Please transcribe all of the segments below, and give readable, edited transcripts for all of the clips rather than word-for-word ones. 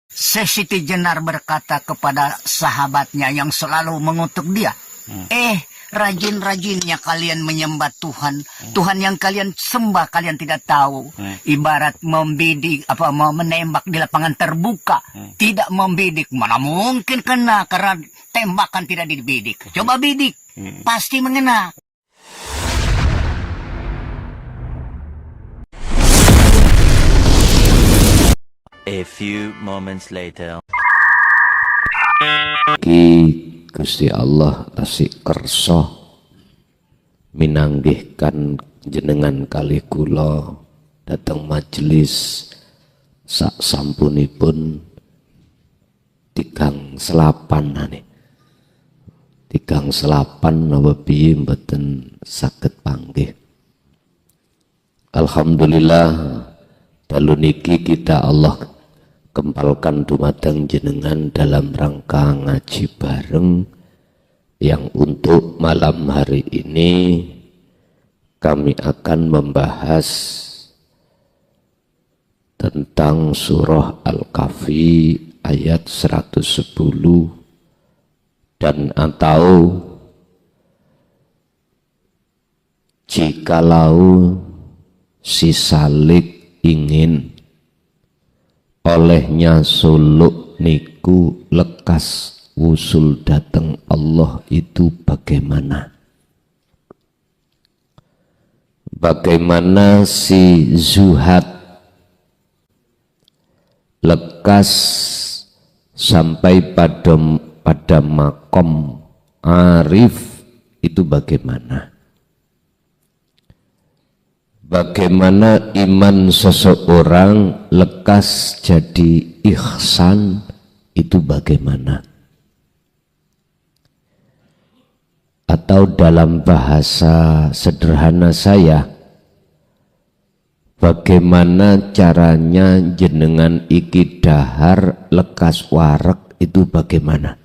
Siti Jenar berkata kepada sahabatnya yang selalu mengutuk dia, rajin-rajinnya kalian menyembah Tuhan. Tuhan yang kalian sembah kalian tidak tahu. Ibarat membidik, menembak di lapangan terbuka. Tidak membidik, mana mungkin kena karena tembakan tidak dibidik. Coba bidik, pasti mengena. A few moments later. Ki Gusti Allah tasih kersa minanggihkan jenengan kalih kula dateng majelis sak sampunipun tigang selapan napa piye mboten saged panggih. Alhamdulillah dalu niki kita Allah kempalkan dumateng jenengan dalam rangka ngaji bareng yang untuk malam hari ini kami akan membahas tentang surah Al-Kahfi ayat 110 dan atau jikalau si salik ingin olehnya suluk niku lekas wusul dateng Allah itu bagaimana? Bagaimana si zuhad lekas sampai pada makom arif itu bagaimana? Bagaimana iman seseorang lekas jadi ihsan itu bagaimana? Atau dalam bahasa sederhana saya, bagaimana caranya jenengan iki dahar lekas warek itu bagaimana?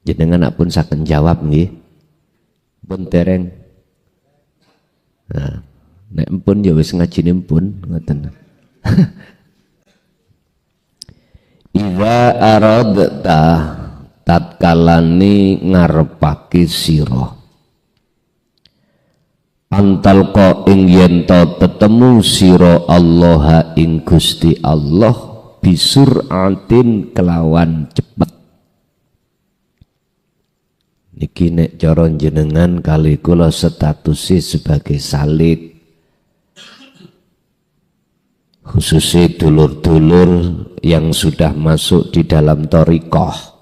Jenengan pun saken jawab nggih. Pun tereng. Nah, nek pun ya wis ngajine pun ngoten. Iwa aradta tatkalane ngarepake sira antalqa ing yen to tetemu sira Allah ing Gusti Allah bisuratin kelawan cepet. Niki nek cara jenengan kali kula statusnya sebagai salik, khususnya dulur-dulur yang sudah masuk di dalam thariqah.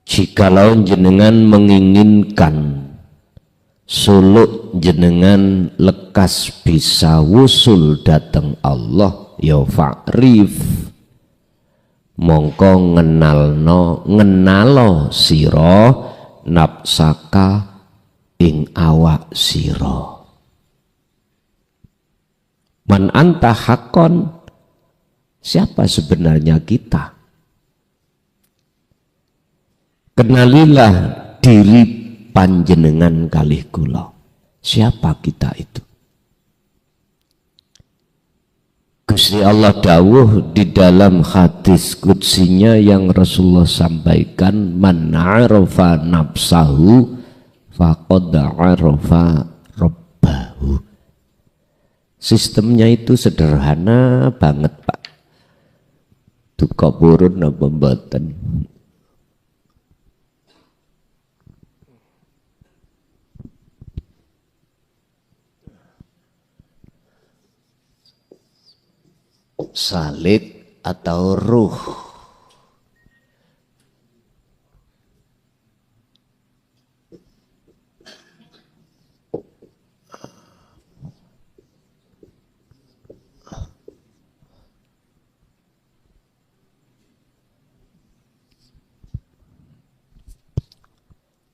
Jikalau jenengan menginginkan suluk jenengan lekas bisa wusul datang Allah, ya fa'rif mongko ngenalo sira nafsaka ing awak sira. Man anta hakon, siapa sebenarnya kita? Kenalilah diri panjenengan kalih kula. Siapa kita itu? Gusti Allah dawuh di dalam hadis qudsinya yang Rasulullah sampaikan, man arafa nafsahu faqad arafa rabbahu. Sistemnya itu sederhana banget, Pak. Duka purun apa mboten? Salik atau ruh.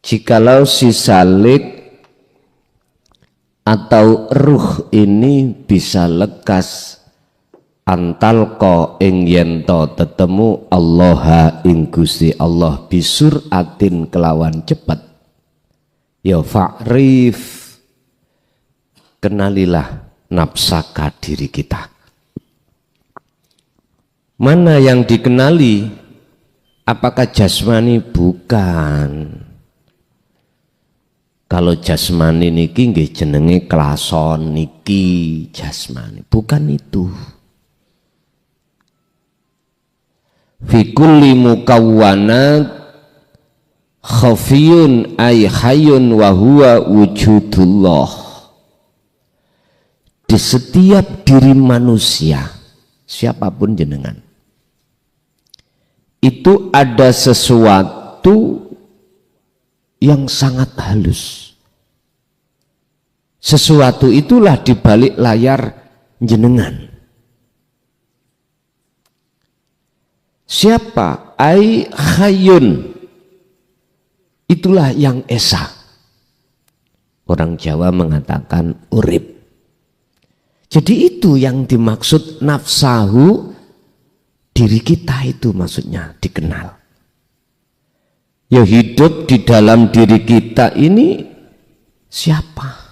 Jikalau si salik atau ruh ini bisa lekas antalqa ing yen to tetemu Allah ing Gusti Allah bisuratin kelawan cepet, ya fa'rif kenalilah nafsaka diri kita. Mana yang dikenali? Apakah jasmani? Bukan. Kalau jasmani niki nggih jenenge klason niki jasmani, bukan itu. Fi kulli mukawwanat khafiyun ay hayyun wa huwa wujudullah. Di setiap diri manusia, siapapun jenengan, itu ada sesuatu yang sangat halus. Sesuatu itulah di balik layar jenengan. Siapa? Ai hayyun. Itulah yang esa. Orang Jawa mengatakan urip. Jadi itu yang dimaksud nafsahu, diri kita itu maksudnya dikenal. Ya hidup di dalam diri kita ini siapa?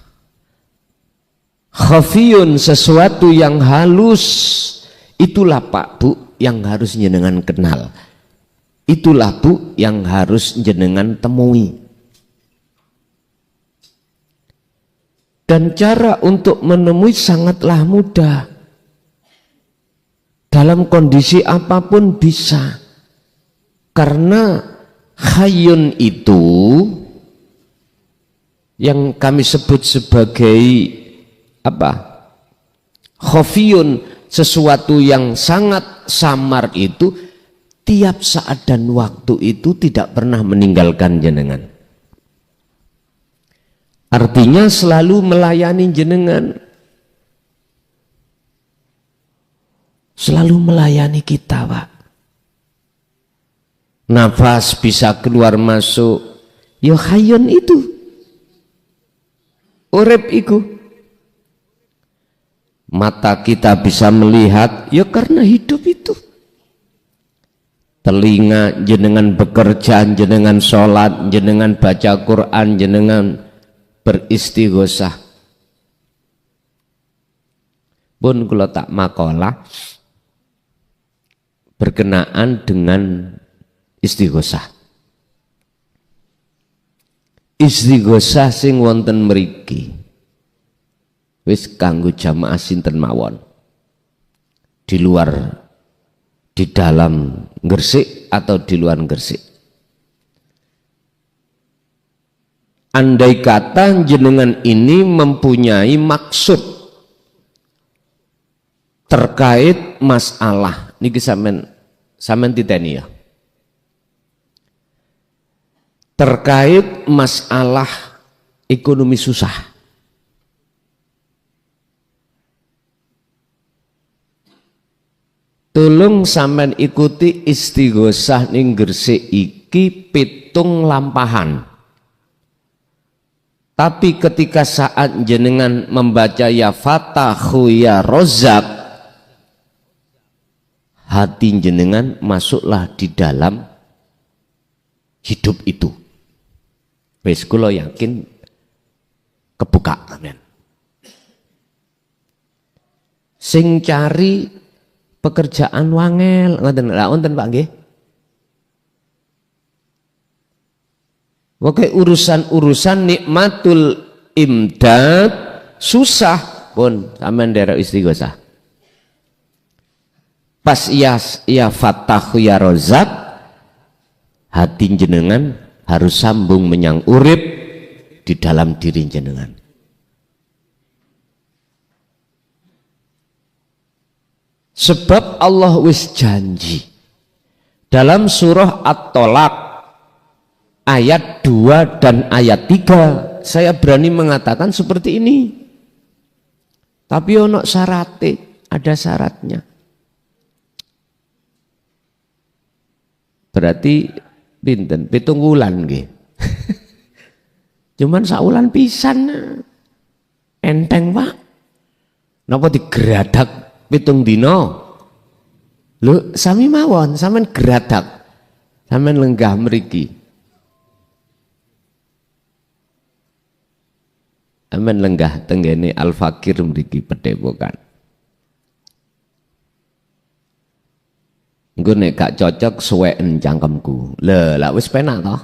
Khafiyun, sesuatu yang halus. Itulah Pak Bu yang harus jenengan kenal. Itulah Bu yang harus jenengan temui. Dan cara untuk menemui sangatlah mudah. Dalam kondisi apapun bisa. Karena hayyun itu yang kami sebut sebagai apa? Khafiyun, sesuatu yang sangat samar itu tiap saat dan waktu itu tidak pernah meninggalkan jenengan. Artinya selalu melayani jenengan. Selalu melayani kita, Pak. Nafas bisa keluar masuk, ya hayyun itu. Urip iku. Mata kita bisa melihat, ya karena hidup itu. Telinga jenengan bekerja, jenengan sholat, jenengan baca Quran, jenengan beristighosah. Pun kalau tak makalah berkenaan dengan istighosah. Istighosah sing wonten mriki wis kanggo jamaah sinten mawon. Di luar, di dalam Gresik atau di luar Gresik. Andai kata jenengan ini mempunyai maksud terkait masalah niki sampean titeni ya. Terkait masalah ekonomi susah. Tolong sampean ikuti istighosah ning Gresik iki 7 lampahan. Tapi ketika saat jenengan membaca ya Fatahu ya Rozak, hati jenengan masuklah di dalam hidup itu. Wis kula yakin kebuka, amin. Sing cari pekerjaan wangel, ngoten Pak nggih. Oke, urusan-urusan nikmatul imdad susah pun sampean nderek istighosah. Pas ya Fatahu ya Rozak, hati jenengan harus sambung menyang urip di dalam diri jenengan. Sebab Allah wis janji dalam surah At-Tolak ayat 2 dan ayat 3, saya berani mengatakan seperti ini. Tapi ono syaratnya, ada syaratnya. Berarti pinten 7 wulan nggih. Cuman saulan pisan. Enteng, Pak. Napa digeradak 7 dina? Lho, sami mawon, sampean geradak. Sampean lenggah mriki. Amen lenggah tenggene Al-Fakir mriki Padepokan. Engko nek gak cocok suweken cangkemku. Lah wis penak toh.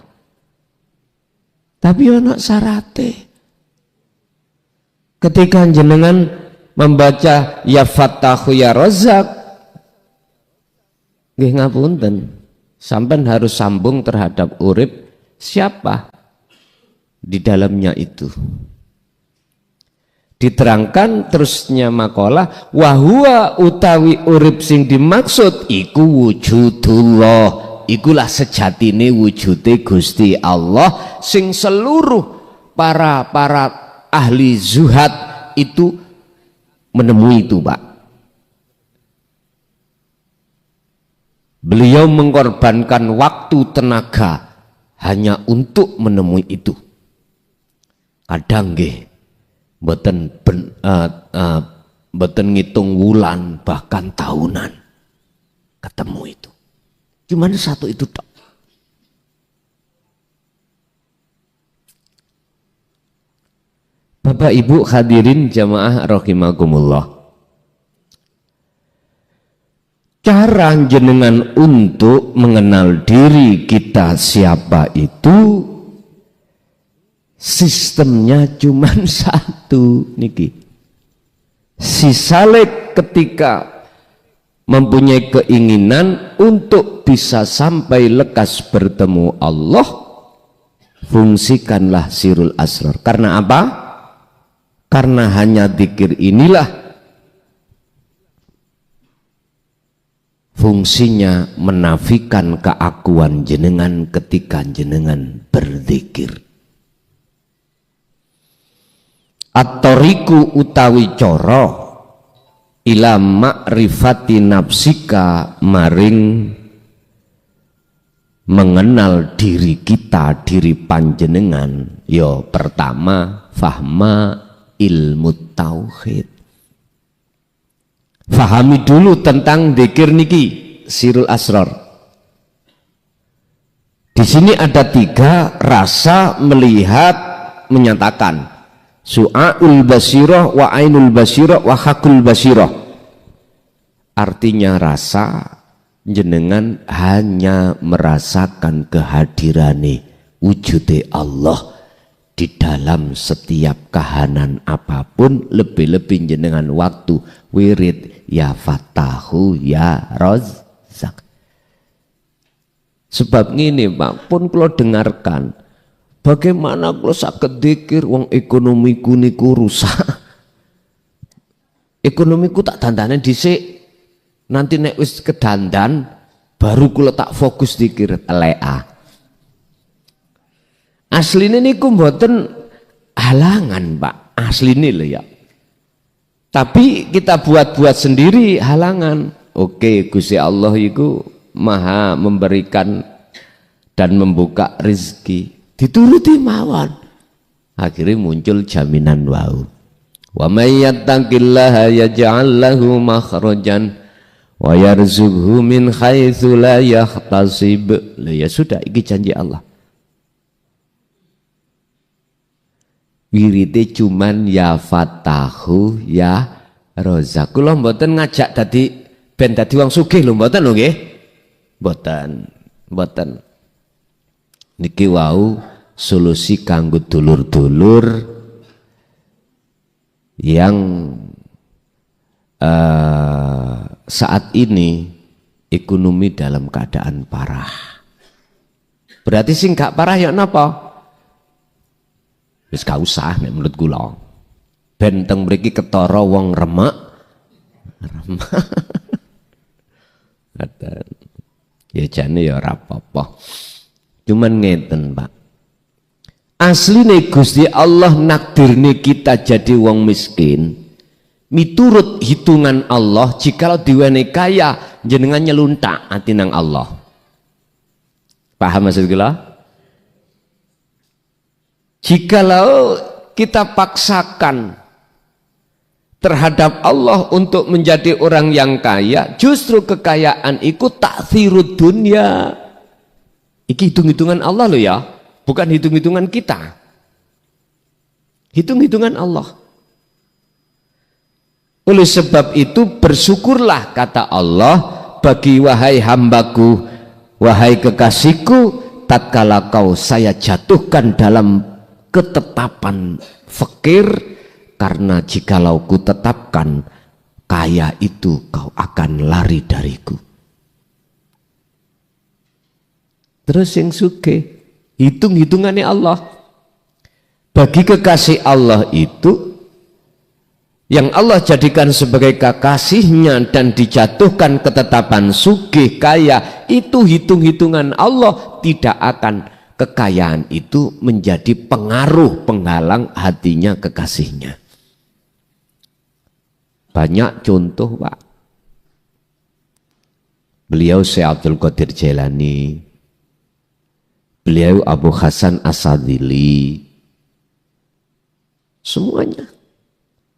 Tapi ana syarate. Ketika jenengan membaca ya Fattahu ya Razzaq, nggih ngapunten, sampean harus sambung terhadap urip siapa di dalamnya itu. Diterangkan terusnya makalah, wahwa utawi urip sing dimaksud iku wujudullah, ikulah sejatine wujude Gusti Allah sing seluruh para ahli zuhad itu menemui itu, Pak. Beliau mengorbankan waktu tenaga hanya untuk menemui itu. Kadang nggih mboten ngitung wulan bahkan tahunan ketemu itu. Cuman satu itu tok. Bapak Ibu hadirin jamaah rahimakumullah. Cara jenengan untuk mengenal diri kita siapa itu sistemnya cuman satu niki. Si saleh ketika mempunyai keinginan untuk bisa sampai lekas bertemu Allah, fungsikanlah sirul asrar. Karena apa? Karena hanya zikir inilah fungsinya menafikan keakuan jenengan ketika jenengan berzikir. At-tariqu utawi coro ila ma'rifati nafsika maring mengenal diri kita, diri panjenengan. Yo pertama fahma ilmu tauhid. Fahami dulu tentang dzikir niki sirul asrar. Di sini ada 3 rasa melihat menyatakan. Su'aul basirah wa ainul basirah wa hakul basirah. Artinya rasa jenengan hanya merasakan kehadirannya wujude Allah di dalam setiap kahanan apapun, lebih-lebih jenengan waktu wirid ya Fattahu ya Razzaq. Sebab ini Pak, pun kalau dengarkan bagaimana kalau sakit dzikir wong ekonomiku niku rusak. Ekonomiku tak dandane dhisik. Nanti nek wis kedandan baru kula tak fokus dzikir telea. Asline niku mboten halangan, Pak. Asline lho ya. Tapi kita buat-buat sendiri halangan. Oke, Gusti Allah itu Maha memberikan dan membuka rezeki. Dituruti mawon, akhirnya muncul jaminan wau. Wa may yattaqillaha yaj'al lahu makhrajan wa yarzuqhu min haitsu la yahtasib. Ya sudah, iki janji Allah. Wirite cuman ya Fattahu ya Razzaq. Kula mboten ngajak dadi ben dadi wong sugih lho, mboten lho nggih. Mboten. Niki wau solusi kanggo dulur-dulur yang saat ini ekonomi dalam keadaan parah. Berarti sing gak parah ya napa? Wis gak usah nek menurut kula. Ben teng mriki ketara wong remek. Ya jane ya ora apa-apa. Cuman ngeten, Pak. Asline Gusti Allah nakdirne kita jadi wong miskin. Miturut hitungan Allah, jikalau diwenehi kaya jenengan nyeluntak ati nang Allah. Paham maksud kula? Jikalau kita paksakan terhadap Allah untuk menjadi orang yang kaya, justru kekayaan itu taksirud dunia. Iki hitung-hitungan Allah loh ya, bukan hitung-hitungan kita. Hitung-hitungan Allah. Oleh sebab itu bersyukurlah kata Allah bagi wahai hambaku, wahai kekasihku, tatkala kau saya jatuhkan dalam ketetapan fakir, karena jikalau ku tetapkan kaya itu kau akan lari dariku. Terus yang sugih, hitung-hitungannya Allah. Bagi kekasih Allah itu, yang Allah jadikan sebagai kekasihnya dan dijatuhkan ketetapan sugih kaya, itu hitung-hitungan Allah, tidak akan kekayaan itu menjadi pengaruh penghalang hatinya kekasihnya. Banyak contoh, Pak. Beliau Syekh Abdul Qadir Jailani, beliau Abu Hasan As-Sadili, semuanya.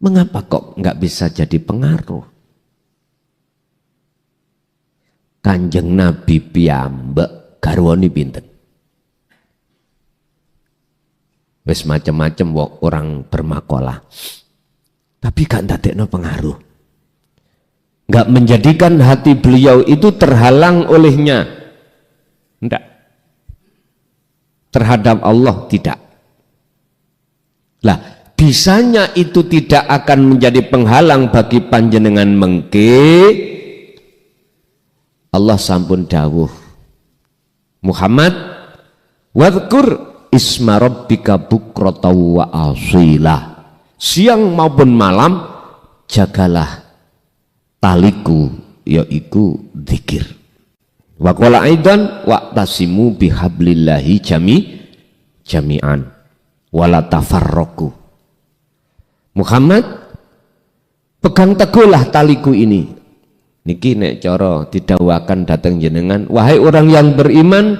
Mengapa kok nggak bisa jadi pengaruh? Kanjeng Nabi piyambak garwani pinten? Wes macam-macam orang bermakolah, tapi gak ndadekno pengaruh, nggak menjadikan hati beliau itu terhalang olehnya, ndak, terhadap Allah tidak. Lah, bisanya itu tidak akan menjadi penghalang bagi panjenengan mengke, Allah sampun dawuh, Muhammad wadhkur isma rabbika bukratan wa asila, siang maupun malam jagalah taliku, yaitu zikir. Wa qala aidan wa'tasimu bihablillahi jami'an wala tafarraqu. Muhammad, pegang teguhlah taliku ini. Niki nek cara didhawuhaken dhateng jenengan, wahai orang yang beriman,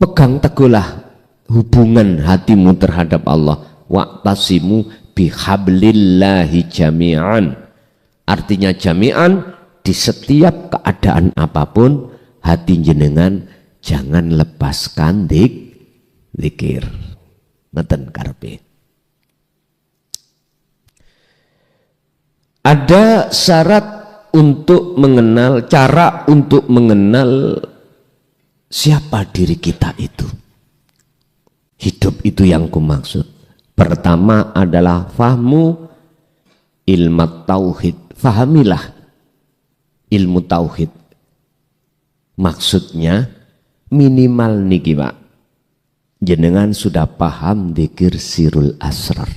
pegang teguhlah hubungan hatimu terhadap Allah. Wa'tasimu bihablillahi jami'an. Artinya jami'an, di setiap keadaan apapun hati jenengan jangan lepaskan zikir. Ngeten karepe. Ada syarat untuk mengenal, cara untuk mengenal siapa diri kita itu. Hidup itu yang kumaksud. Pertama adalah fahmu ilmu tauhid. Fahamilah ilmu tauhid. Maksudnya minimal niki Pak, jenengan sudah paham dzikir sirul asrar.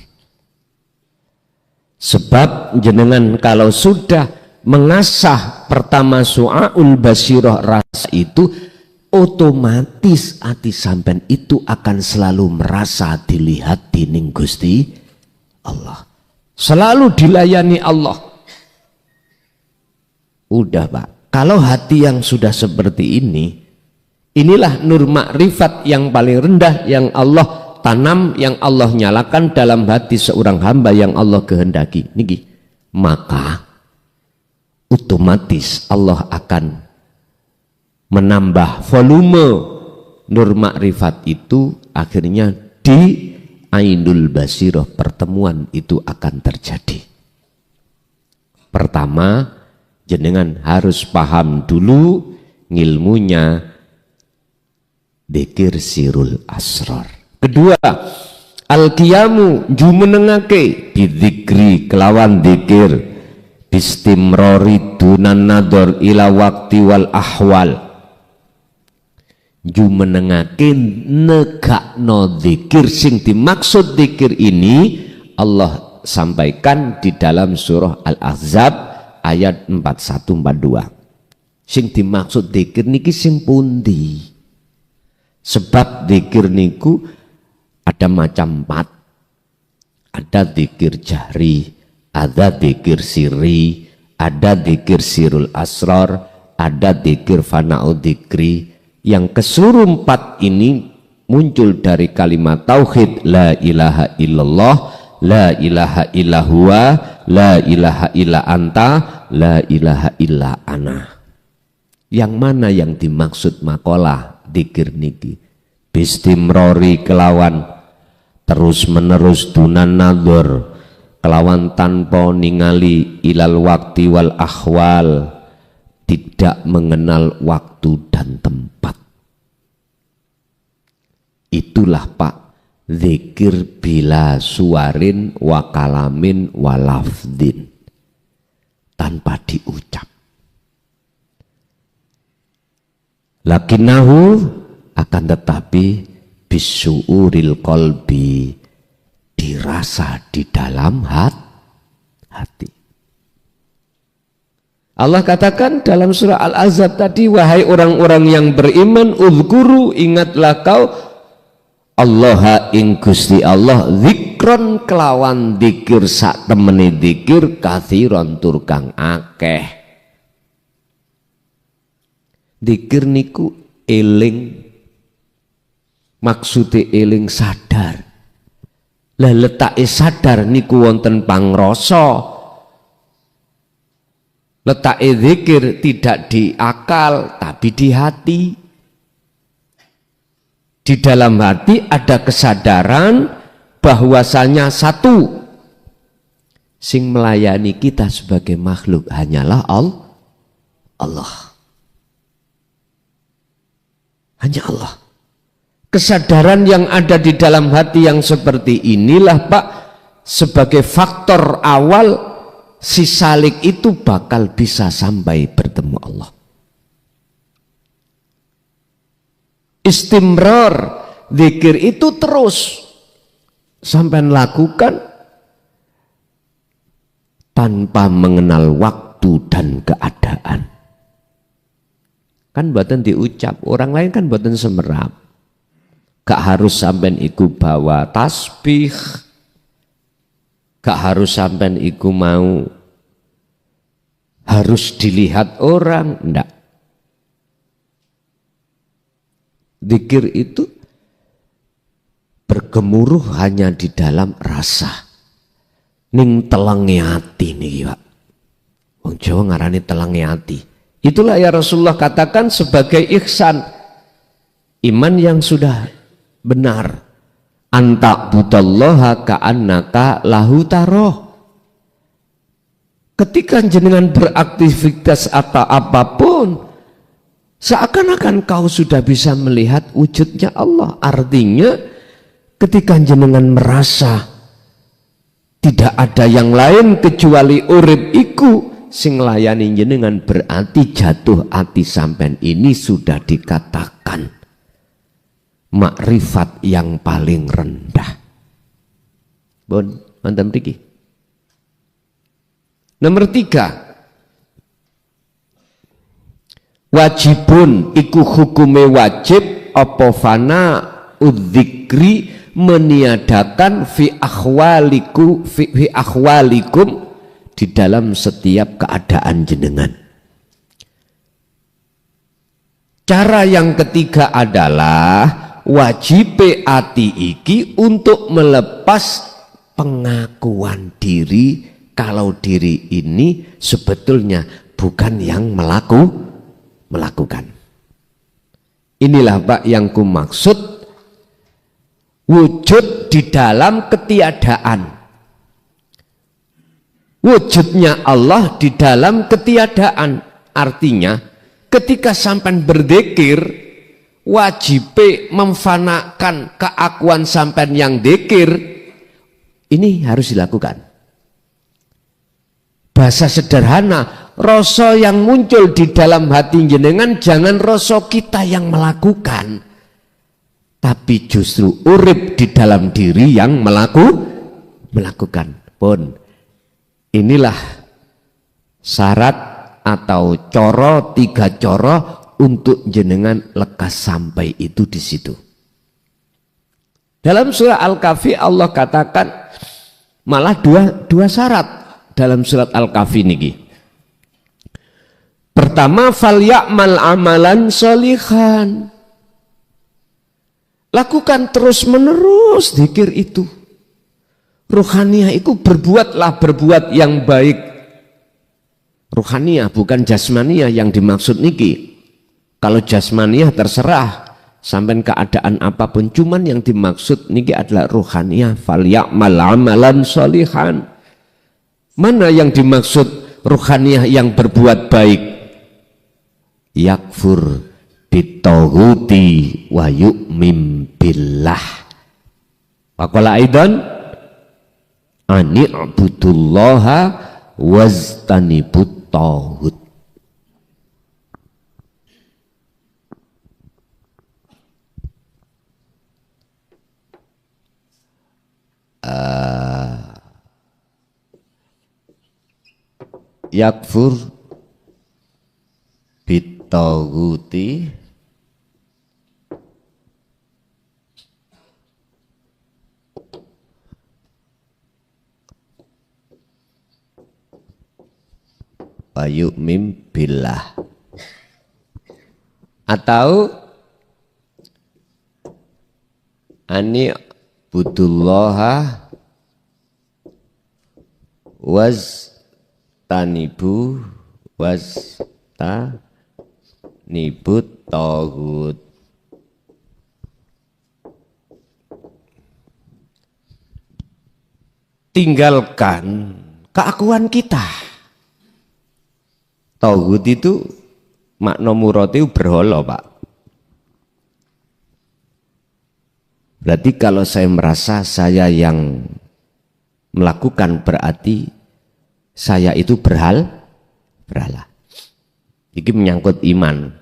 Sebab jenengan kalau sudah mengasah pertama su'aul basirah rasa itu, otomatis hati sampean itu akan selalu merasa dilihat dening Gusti Allah, selalu dilayani Allah. Udah Pak, kalau hati yang sudah seperti ini, inilah nur makrifat yang paling rendah yang Allah tanam, yang Allah nyalakan dalam hati seorang hamba yang Allah kehendaki niki, maka otomatis Allah akan menambah volume nur makrifat itu, akhirnya di ainul basirah pertemuan itu akan terjadi. Pertama, jenengan harus paham dulu ngilmunya dzikir sirul asrar. Kedua, al-qiyamu jumenengake bidzikri kelawan dzikir bistimrori dunan nador ila wakti wal ahwal. Jumenengake negakno dzikir, sing dimaksud dzikir ini Allah sampaikan di dalam surah Al-Ahzab ayat 41-42. Sing dimaksud dzikir niki sing pundi? Sebab dzikir niku ada macam 4. Ada dzikir jahri, ada dzikir sirri, ada dzikir sirul asrar, ada dzikir fana'u dzikri. Yang keseluruh 4 ini muncul dari kalimat tauhid la ilaha illallah, la ilaha illa huwa, la ilaha illa anta, la ilaha illa ana. Yang mana yang dimaksud makalah dzikir niki? Bistimrori kelawan terus menerus dunan nador, kelawan tanpa ningali ilal wakti wal ahwal, tidak mengenal waktu dan tempat. Itulah Pak, zikir bila suarin wa kalamin wa lafdin, tanpa diucap. Lakinnahu, akan tetapi bisuuril qalbi, dirasa di dalam hati. Allah katakan dalam surah Al-Ahzab tadi, wahai orang-orang yang beriman, uzkuru, ingatlah kau Allah ing Gusti Allah, zikron kelawan dikir sak temeni dikir, kathiron tur kang akeh. Dikir niku eling, maksude eling sadar. Lah letake sadar niku wonten pangrasa. Letake zikir tidak di akal tapi di hati. Di dalam hati ada kesadaran bahwasanya satu, sing melayani kita sebagai makhluk hanyalah Allah. Hanya Allah. Kesadaran yang ada di dalam hati yang seperti inilah Pak, sebagai faktor awal si salik itu bakal bisa sampai bertemu Allah. Istimrar, zikir itu terus sampai lakukan tanpa mengenal waktu dan keadaan. Kan buatan diucap, orang lain kan buatan semerap. Gak harus sampai iku bawa tasbih, gak harus sampai iku mau harus dilihat orang, enggak. Zikir itu bergemuruh hanya di dalam rasa. Ning telangi hati nih Pak. Wong Jawa ngarani telangi hati. Itulah ya Rasulullah katakan sebagai ihsan, iman yang sudah benar. Anta budallaha ka'annaka lahu taroh. Ketika jenengan beraktivitas atau apapun, seakan-akan kau sudah bisa melihat wujudnya Allah. Artinya ketika jenengan merasa tidak ada yang lain kecuali urip iku sing layani jenengan, berarti jatuh hati sampean ini sudah dikatakan makrifat yang paling rendah. Bon, mantan mriki. Nomor 3, wajibun iku hukume wajib apa fana udzikri, meniadakan fi akhwalikum di dalam setiap keadaan jenengan. Cara yang ketiga adalah wajib ati iki untuk melepas pengakuan diri kalau diri ini sebetulnya bukan yang melakukan. Inilah Pak yang ku maksud wujud di dalam ketiadaan. Wujudnya Allah di dalam ketiadaan. Artinya ketika sampean berzikir, wajib memfanakan keakuan sampean yang zikir. Ini harus dilakukan. Bahasa sederhana, rasa yang muncul di dalam hati jenengan jangan rasa kita yang melakukan, tapi justru urip di dalam diri yang melakukan. Pun inilah syarat atau coro, 3 coro untuk jenengan lekas sampai itu di situ. Dalam surah Al-Kahfi Allah katakan malah dua syarat dalam surat Al-Kahfi niki. Pertama, falya'mal amalan sholihan. Lakukan terus menerus zikir itu. Ruhaniyah itu berbuat yang baik. Ruhaniyah bukan jasmaniyah yang dimaksud niki. Kalau jasmaniyah terserah sampai keadaan apapun, cuman yang dimaksud niki adalah ruhaniyah. Falya'mal amalan sholihan. Mana yang dimaksud ruhaniyah yang berbuat baik? yakfur bitaghuti wa yu'min billah. Wa qala aidan ani'budullaha waztanibut taghut. Yakfur bitaghuti wa yu'min billah, atau ani budullaha waztanibut taghut. Tinggalkan keakuan kita. Taghut itu makna murati berhala, Pak. Berarti kalau saya merasa saya yang melakukan, berarti saya itu berhala. Ini menyangkut iman.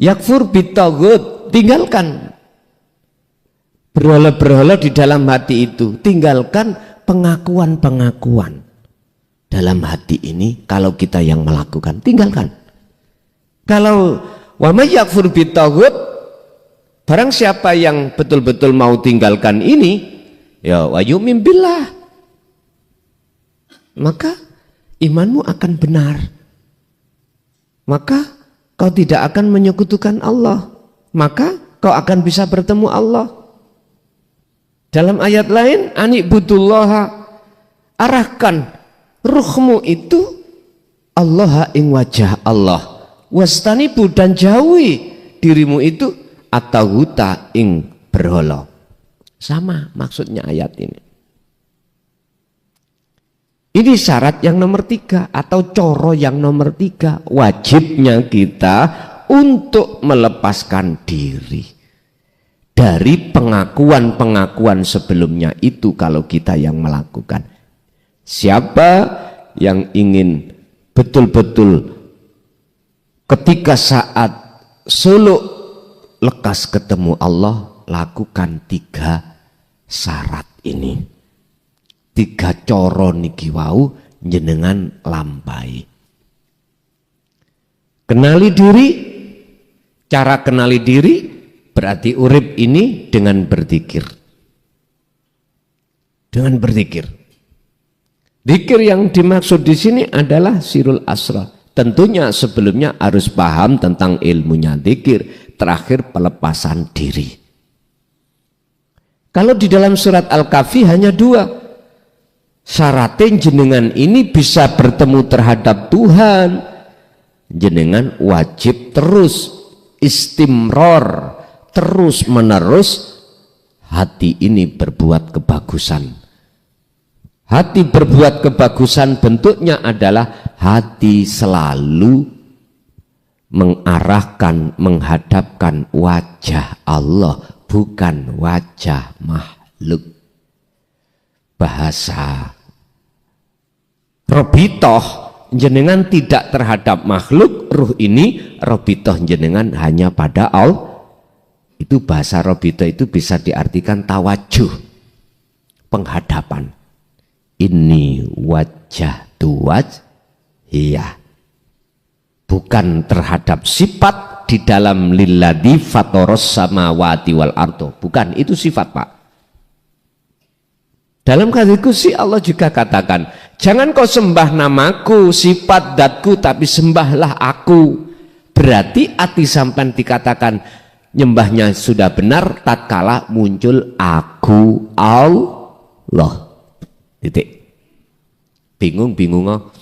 Yakfur bitaghut, tinggalkan berhala-berhala di dalam hati itu. Tinggalkan pengakuan-pengakuan dalam hati ini. Kalau kita yang melakukan, tinggalkan. Kalau wa may yakfur bitaghut, barang siapa yang betul-betul mau tinggalkan ini, ya wa yu'min billah, maka imanmu akan benar, maka kau tidak akan menyekutukan Allah, maka kau akan bisa bertemu Allah. Dalam ayat lain, ani'budullaha, arahkan ruhmu itu Allah ing wajah Allah, wastanibu, dan jauhi dirimu itu at-taghuta ing berhala. Sama maksudnya ayat ini. Ini syarat yang nomor 3 atau coro yang nomor 3. Wajibnya kita untuk melepaskan diri dari pengakuan-pengakuan sebelumnya itu kalau kita yang melakukan. Siapa yang ingin betul-betul ketika saat suluk lekas ketemu Allah, lakukan 3 syarat ini. 3 coro niki wau jenengan lampai. Kenali diri. Cara kenali diri berarti urip ini dengan berzikir. Dengan berzikir. Zikir yang dimaksud di sini adalah sirul asrar. Tentunya sebelumnya harus paham tentang ilmunya zikir. Terakhir pelepasan diri. Kalau di dalam surat Al-Kahfi hanya 2. Syaratin jenengan ini bisa bertemu terhadap Tuhan, jenengan wajib terus istimror, terus menerus hati ini berbuat kebagusan. Hati berbuat kebagusan bentuknya adalah hati selalu mengarahkan, menghadapkan wajah Allah, bukan wajah makhluk. Bahasa robitoh, jenengan tidak terhadap makhluk, ruh ini robitoh jenengan hanya pada Allah. Itu bahasa robitoh itu bisa diartikan tawajuh, penghadapan. Ini wajah tuwaj, iya. Bukan terhadap sifat di dalam lilladzi fatoros samawati wal ardo. Bukan, itu sifat, Pak. Dalam hadits qudsi Allah juga katakan, jangan kau sembah namaku, sifat datku, tapi sembahlah aku. Berarti hati sampan dikatakan nyembahnya sudah benar tatkala muncul aku Allah. Titik. Bingung oh.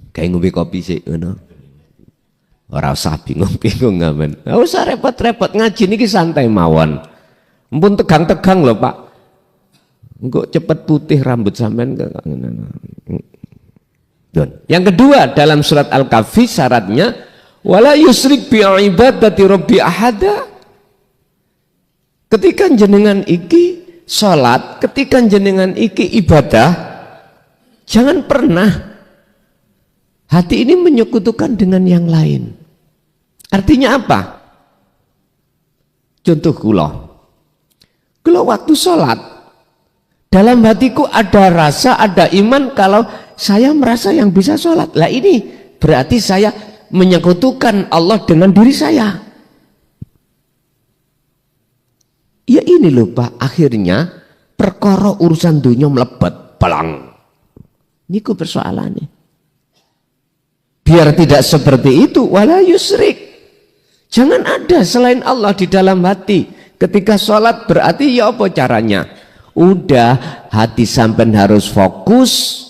Kayak ngombe kopi sih, ngono. Ora usah bingung-bingung ngamen. Ora usah repot-repot, ngaji niki santai mawon. Mumpun tegang-tegang loh, Pak. Engko cepet putih rambut sampean. Yang kedua dalam surat Al-Kahfi syaratnya wala yusrik bi ibadati rabbi ahada. Ketika jenengan iki salat, ketika jenengan iki ibadah, jangan pernah hati ini menyekutukan dengan yang lain. Artinya apa? Contoh kula waktu salat dalam hatiku ada rasa, ada iman kalau saya merasa yang bisa sholat. Lah ini berarti saya menyekutukan Allah dengan diri saya. Ya ini loh Pak, akhirnya perkara urusan dunia melebat, balang. Ini ku persoalannya. Biar tidak seperti itu, wala yusrik. Jangan ada selain Allah di dalam hati. Ketika sholat berarti ya apa caranya? Udah hati sampean harus fokus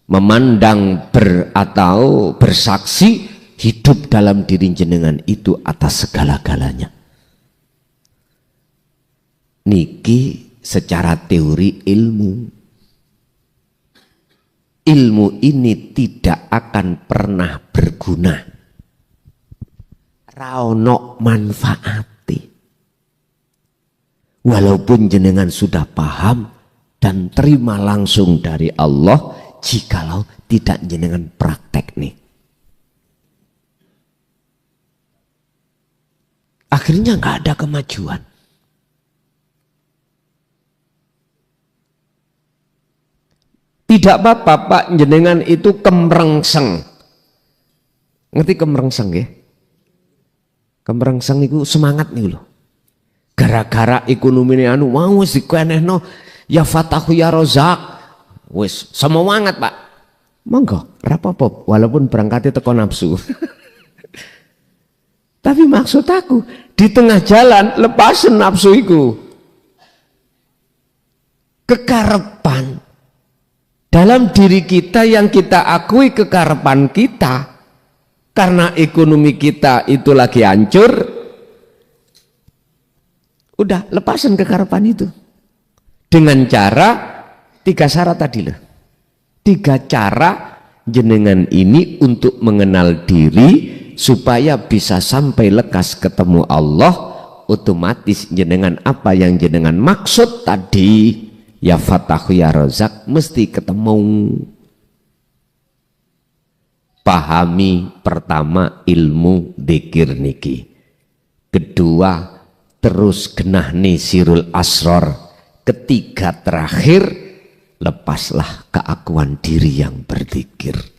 memandang atau bersaksi hidup dalam diri jenengan itu atas segala-galanya. Niki secara teori ilmu. Ilmu ini tidak akan pernah berguna. Raono manfaati. Walaupun jenengan sudah paham dan terima langsung dari Allah, jikalau tidak jenengan praktek nih. Akhirnya nggak ada kemajuan. Tidak apa-apa Pak, jenengan itu kemrengseng. Ngerti kemrengseng ya? Kemrengseng itu semangat nih loh. Gara-gara ekonomi ini mau wis dikuenehno ya Fatahu ya Rozak. Wis semangat Pak. Monggo, ora apa-apa walaupun berangkatnya teko nafsu. Tapi maksud aku di tengah jalan lepasin nafsu itu. Kekarepan dalam diri kita yang kita akui kekarepan kita karena ekonomi kita itu lagi hancur. Udah lepasin kekarepan itu dengan cara 3 syarat tadi loh. 3 cara jenengan ini untuk mengenal diri supaya bisa sampai lekas ketemu Allah. Otomatis jenengan apa yang jenengan maksud tadi ya Fatahu ya Rozak mesti ketemu. Pahami pertama ilmu dzikir niki. Kedua terus genahni sirul asror. Ketiga terakhir lepaslah keakuan diri yang berzikir.